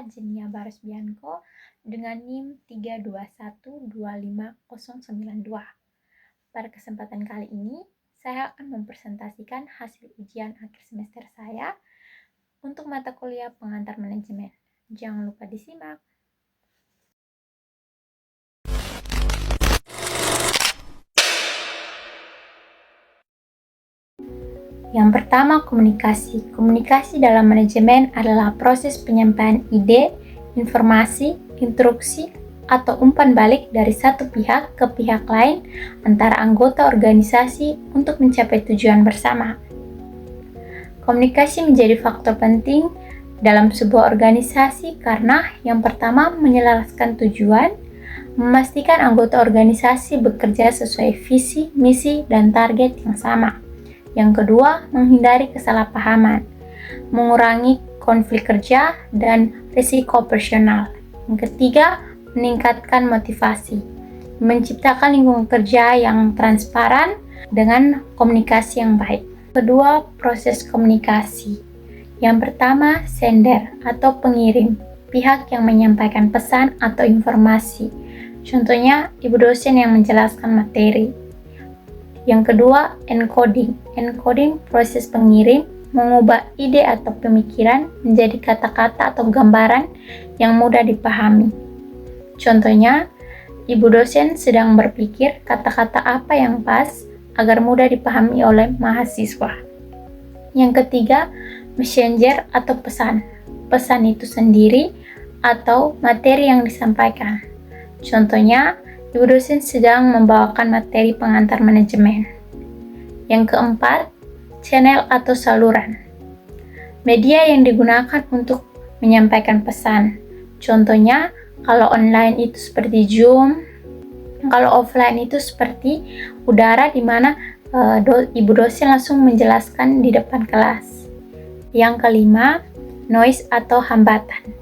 saya Jenia Baros Bianco dengan NIM 3212592. Pada kesempatan kali ini, saya akan mempresentasikan hasil ujian akhir semester saya untuk mata kuliah pengantar manajemen. Jangan lupa disimak. Yang pertama, komunikasi. Komunikasi dalam manajemen adalah proses penyampaian ide, informasi, instruksi, atau umpan balik dari satu pihak ke pihak lain antara anggota organisasi untuk mencapai tujuan bersama. Komunikasi menjadi faktor penting dalam sebuah organisasi karena yang pertama menyelaraskan tujuan, memastikan anggota organisasi bekerja sesuai visi, misi, dan target yang sama. Yang kedua, menghindari kesalahpahaman, mengurangi konflik kerja dan risiko operasional. Yang ketiga, meningkatkan motivasi, menciptakan lingkungan kerja yang transparan dengan komunikasi yang baik. Kedua, proses komunikasi. Yang pertama, sender atau pengirim, pihak yang menyampaikan pesan atau informasi. Contohnya, ibu dosen yang menjelaskan materi. Yang kedua, encoding. Encoding proses pengirim mengubah ide atau pemikiran menjadi kata-kata atau gambaran yang mudah dipahami. Contohnya, ibu dosen sedang berpikir kata-kata apa yang pas agar mudah dipahami oleh mahasiswa. Yang ketiga, messenger atau pesan. Pesan itu sendiri atau materi yang disampaikan. Contohnya, ibu dosen sedang membawakan materi pengantar manajemen. Yang keempat, channel atau saluran. Media yang digunakan untuk menyampaikan pesan. Contohnya, kalau online itu seperti Zoom, kalau offline itu seperti udara di mana ibu dosen langsung menjelaskan di depan kelas. Yang kelima, noise atau hambatan.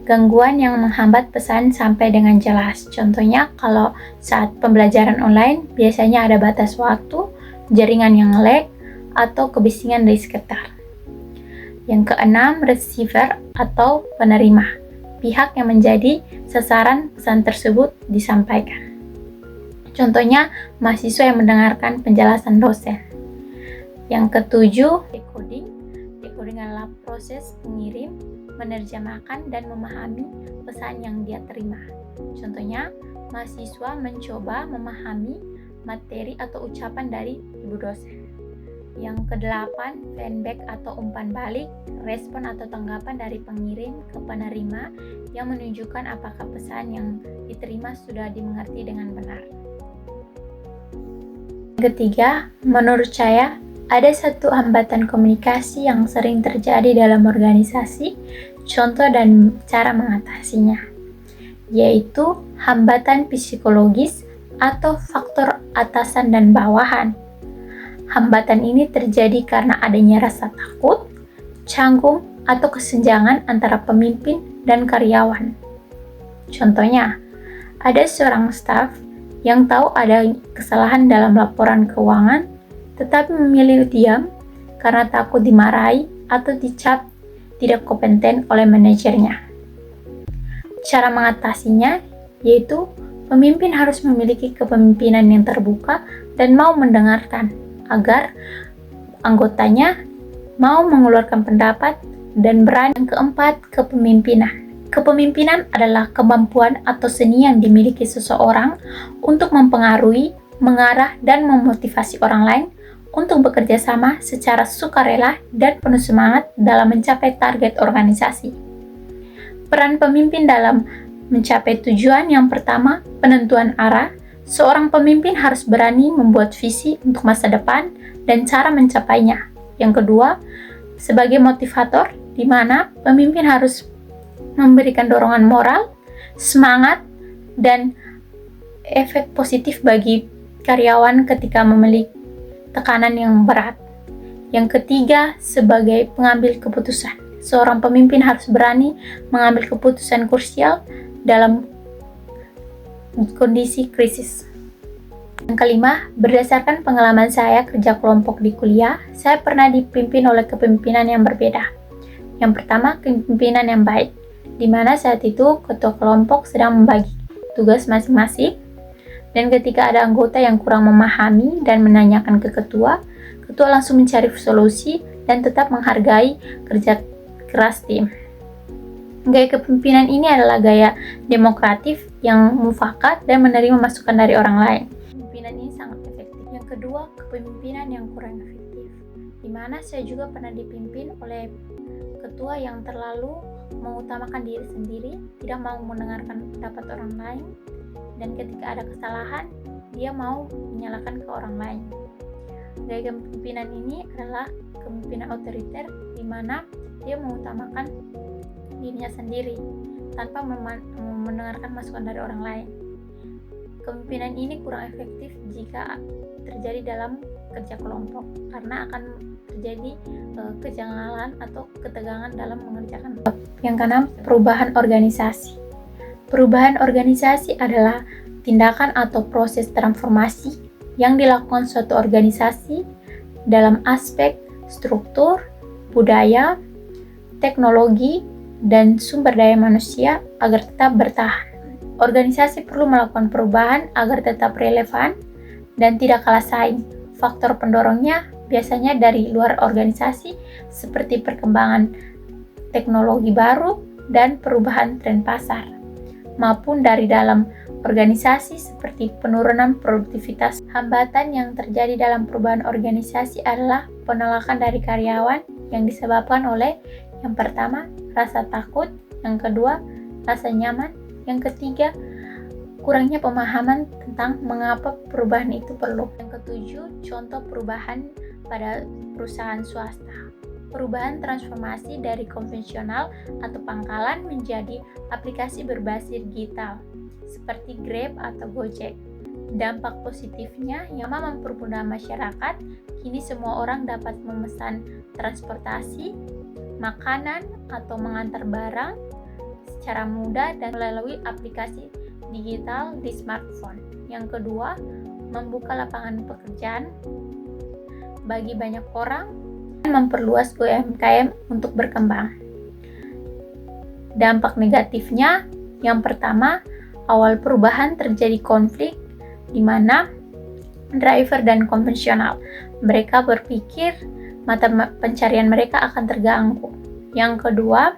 Gangguan yang menghambat pesan sampai dengan jelas. Contohnya, kalau saat pembelajaran online, biasanya ada batas waktu, jaringan yang lag, atau kebisingan dari sekitar. Yang keenam, receiver atau penerima. Pihak yang menjadi sasaran pesan tersebut disampaikan. Contohnya, mahasiswa yang mendengarkan penjelasan dosen. Yang ketujuh, decoding. Decoding adalah proses pengirim menerjemahkan dan memahami pesan yang dia terima. Contohnya, mahasiswa mencoba memahami materi atau ucapan dari ibu dosen. Yang kedelapan, feedback atau umpan balik, respon atau tanggapan dari pengirim ke penerima yang menunjukkan apakah pesan yang diterima sudah dimengerti dengan benar. Ketiga, menurut saya, ada satu hambatan komunikasi yang sering terjadi dalam organisasi, contoh dan cara mengatasinya, yaitu hambatan psikologis atau faktor atasan dan bawahan. Hambatan ini terjadi karena adanya rasa takut, canggung, atau kesenjangan antara pemimpin dan karyawan. Contohnya, ada seorang staf yang tahu ada kesalahan dalam laporan keuangan, tetapi memilih diam karena takut dimarahi atau dicap tidak kompeten oleh manajernya. Cara mengatasinya yaitu pemimpin harus memiliki kepemimpinan yang terbuka dan mau mendengarkan agar anggotanya mau mengeluarkan pendapat dan berani. Yang keempat, kepemimpinan. Kepemimpinan adalah kemampuan atau seni yang dimiliki seseorang untuk mempengaruhi, mengarah, dan memotivasi orang lain untuk bekerja sama secara sukarela dan penuh semangat dalam mencapai target organisasi. Peran pemimpin dalam mencapai tujuan yang pertama, penentuan arah. Seorang pemimpin harus berani membuat visi untuk masa depan dan cara mencapainya. Yang kedua, sebagai motivator, di mana pemimpin harus memberikan dorongan moral, semangat, dan efek positif bagi karyawan ketika memiliki tekanan yang berat. Yang ketiga, sebagai pengambil keputusan. Seorang pemimpin harus berani mengambil keputusan krusial dalam kondisi krisis. Yang kelima, berdasarkan pengalaman saya kerja kelompok di kuliah, saya pernah dipimpin oleh kepemimpinan yang berbeda. Yang pertama, kepemimpinan yang baik. di mana saat itu ketua kelompok sedang membagi tugas masing-masing, dan ketika ada anggota yang kurang memahami dan menanyakan ke ketua, ketua langsung mencari solusi dan tetap menghargai kerja keras tim. Gaya kepemimpinan ini adalah gaya demokratif yang mufakat dan menerima masukan dari orang lain. Kepemimpinan ini sangat efektif. Yang kedua, kepemimpinan yang kurang efektif, di mana saya juga pernah dipimpin oleh ketua yang terlalu mengutamakan diri sendiri, tidak mau mendengarkan pendapat orang lain, dan ketika ada kesalahan, dia mau menyalahkan ke orang lain. Gaya kepemimpinan ini adalah kepemimpinan otoriter, di mana dia mengutamakan dirinya sendiri tanpa mendengarkan masukan dari orang lain. Kepemimpinan ini kurang efektif jika terjadi dalam kerja kelompok, karena akan terjadi kejanggalan atau ketegangan dalam mengerjakan. Yang keenam, perubahan organisasi. Perubahan organisasi adalah tindakan atau proses transformasi yang dilakukan suatu organisasi dalam aspek struktur, budaya, teknologi, dan sumber daya manusia agar tetap bertahan. Organisasi perlu melakukan perubahan agar tetap relevan dan tidak kalah saing. Faktor pendorongnya biasanya dari luar organisasi seperti perkembangan teknologi baru dan perubahan tren pasar, maupun dari dalam organisasi seperti penurunan produktivitas. Hambatan yang terjadi dalam perubahan organisasi adalah penolakan dari karyawan yang disebabkan oleh yang pertama, rasa takut, yang kedua, rasa nyaman, yang ketiga, kurangnya pemahaman tentang mengapa perubahan itu perlu. Yang ketujuh, contoh perubahan pada perusahaan swasta. Perubahan transformasi dari konvensional atau pangkalan menjadi aplikasi berbasis digital, seperti Grab atau Gojek. Dampak positifnya yang mempermudah masyarakat, kini semua orang dapat memesan transportasi, makanan, atau mengantar barang secara mudah dan melalui aplikasi digital di smartphone. Yang kedua, membuka lapangan pekerjaan bagi banyak orang dan memperluas UMKM untuk berkembang. Dampak negatifnya, yang pertama, awal perubahan terjadi konflik di mana driver dan konvensional mereka berpikir mata pencarian mereka akan terganggu. Yang kedua,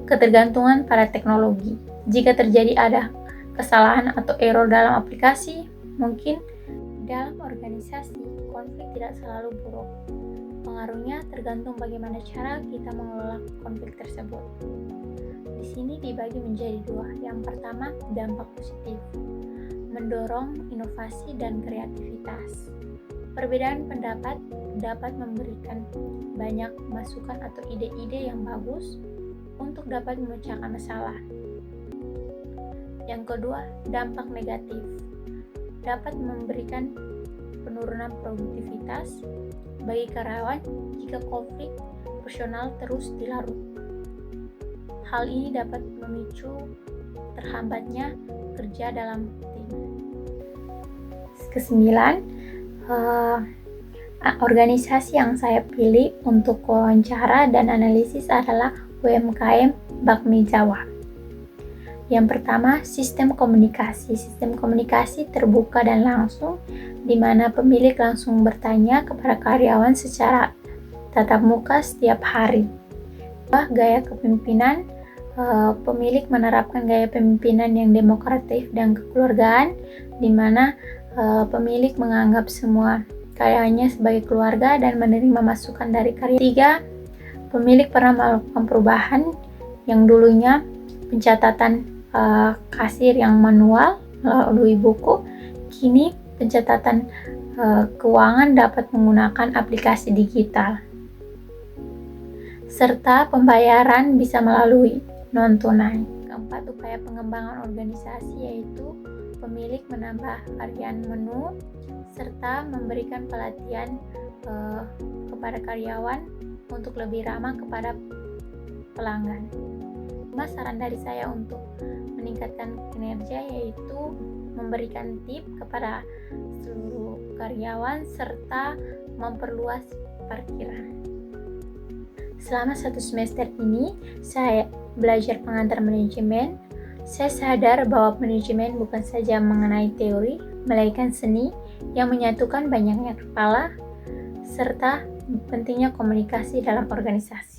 ketergantungan pada teknologi. Jika terjadi ada kesalahan atau error dalam aplikasi, mungkin dalam organisasi konflik tidak selalu buruk. Pengaruhnya tergantung bagaimana cara kita mengelola konflik tersebut. Di sini dibagi menjadi dua. Yang pertama, dampak positif, mendorong inovasi dan kreativitas. Perbedaan pendapat dapat memberikan banyak masukan atau ide-ide yang bagus untuk dapat memecahkan masalah. Yang kedua, dampak negatif dapat memberikan penurunan produktivitas bagi karyawan jika konflik personal terus dilarut. Hal ini dapat memicu terhambatnya kerja dalam tim. Kesembilan, organisasi yang saya pilih untuk wawancara dan analisis adalah UMKM Bakmi Jawa. Yang pertama, sistem komunikasi. Sistem komunikasi terbuka dan langsung, di mana pemilik langsung bertanya kepada karyawan secara tatap muka setiap hari. Gaya kepemimpinan, pemilik menerapkan gaya pemimpinan yang demokratif dan kekeluargaan, di mana pemilik menganggap semua karyawannya sebagai keluarga dan menerima masukan dari karyawan. 3. Pemilik pernah melakukan perubahan yang dulunya pencatatan kasir yang manual melalui buku, kini pencatatan keuangan dapat menggunakan aplikasi digital. Serta pembayaran bisa melalui non-tunai. Keempat, upaya pengembangan organisasi yaitu pemilik menambah varian menu serta memberikan pelatihan kepada karyawan untuk lebih ramah kepada pelanggan. Saran dari saya untuk meningkatkan kinerja yaitu memberikan tip kepada seluruh karyawan serta memperluas parkiran. Selama 1 semester ini, saya belajar pengantar manajemen, saya sadar bahwa manajemen bukan saja mengenai teori, melainkan seni yang menyatukan banyaknya kepala, serta pentingnya komunikasi dalam organisasi.